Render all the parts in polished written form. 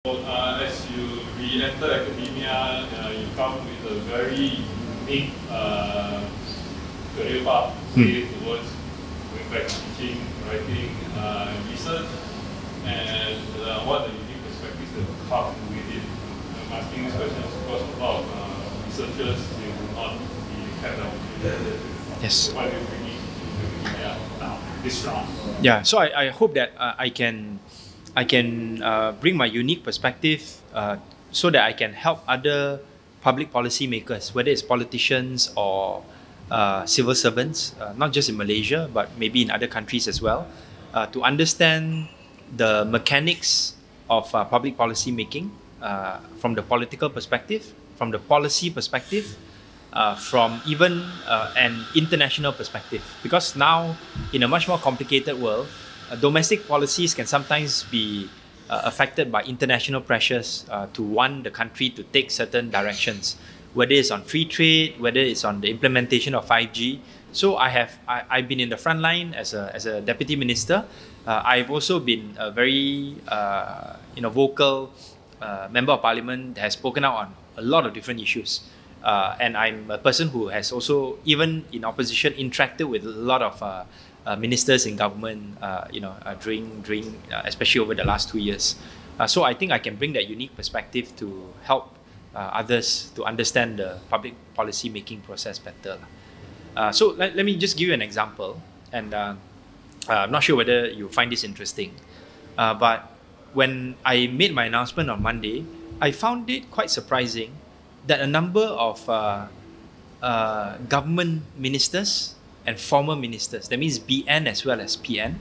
As you re-enter academia, you come with a very unique career path towards going back to teaching, writing, and research. And what are the unique perspectives that come with it? I'm asking this question because a lot of researchers they will not be kept out. Yes. What do you bring to academia now, this round? Yeah, so I hope that I can bring my unique perspective so that I can help other public policy makers, whether it's politicians or civil servants, not just in Malaysia, but maybe in other countries as well, to understand the mechanics of public policy making from the political perspective, from the policy perspective, from even an international perspective. Because now, in a much more complicated world, domestic policies can sometimes be affected by international pressures to want the country to take certain directions, whether it's on free trade, whether it's on the implementation of 5G. So I've been in the front line as a deputy minister. I've also been a very vocal member of parliament that has spoken out on a lot of different issues. And I'm a person who has also, even in opposition, interacted with a lot of ministers in government, during especially over the last 2 years. So I think I can bring that unique perspective to help others to understand the public policy making process better. So let me just give you an example, and I'm not sure whether you find this interesting, but when I made my announcement on Monday, I found it quite surprising that a number of government ministers and former ministers, that means BN as well as PN,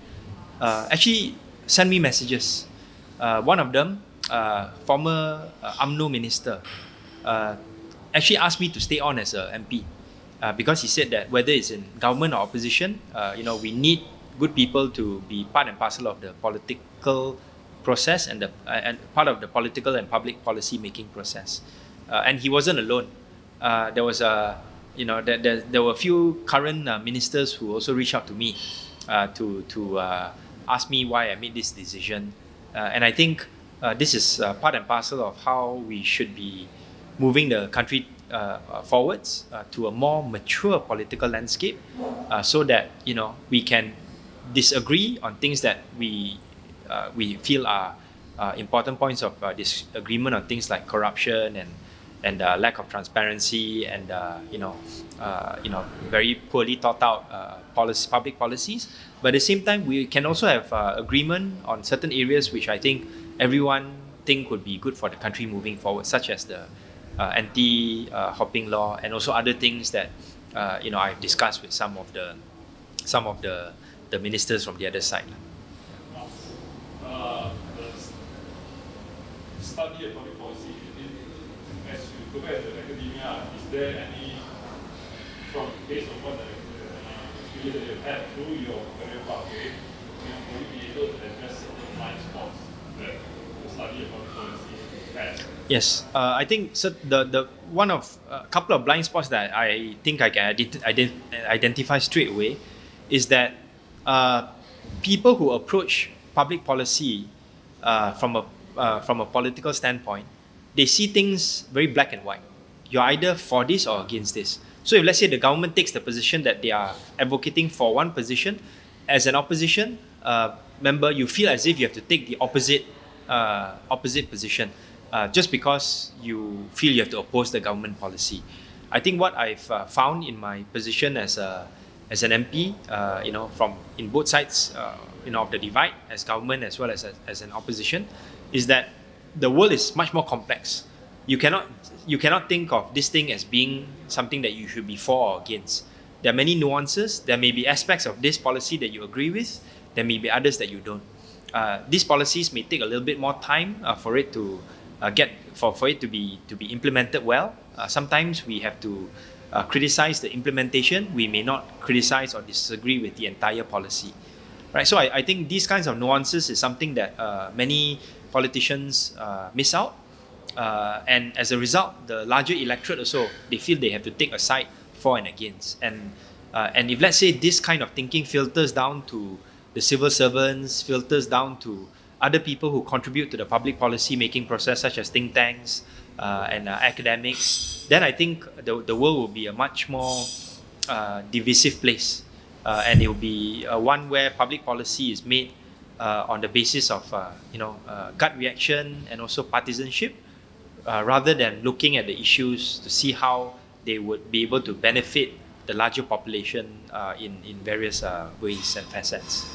actually sent me messages. One of them, former Umno minister, actually asked me to stay on as a MP because he said that whether it's in government or opposition, we need good people to be part and parcel of the political process and part of the political and public policy making process. And he wasn't alone. There was there were a few current ministers who also reached out to me to ask me why I made this decision. And I think this is part and parcel of how we should be moving the country forwards to a more mature political landscape, so that we can disagree on things that we feel are important points of disagreement on things like corruption and lack of transparency and very poorly thought out public policies. But at the same time, we can also have agreement on certain areas which I think everyone think would be good for the country moving forward, such as the anti-hopping law and also other things that I've discussed with some of the ministers from the other side. Study of public policy, as you go back to academia, is there any, based on what the experience that you've had through your career pathway, will you be able to address certain blind spots that the study of public policy has? Yes, I think so. The one of a couple of blind spots that I think I can identify straight away is that people who approach public policy from a political standpoint, they see things very black and white. You're either for this or against this. So if let's say the government takes the position that they are advocating for one position, as an opposition member, you feel as if you have to take the opposite position just because you feel you have to oppose the government policy. I think what I've found in my position as an MP, from in both sides of the divide, as government as well as an opposition, is that the world is much more complex. You cannot think of this thing as being something that you should be for or against. There are many nuances. There may be aspects of this policy that you agree with. There may be others that you don't. These policies may take a little bit more time for it to be implemented well. Sometimes we have to criticize the implementation. We may not criticize or disagree with the entire policy. Right, so I think these kinds of nuances is something that many politicians miss out, and as a result, the larger electorate also, they feel they have to take a side for and against. And if let's say this kind of thinking filters down to the civil servants, filters down to other people who contribute to the public policy making process, such as think tanks and academics, then I think the world will be a much more divisive place, and it will be one where public policy is made on the basis of gut reaction and also partisanship, rather than looking at the issues to see how they would be able to benefit the larger population in various ways and facets.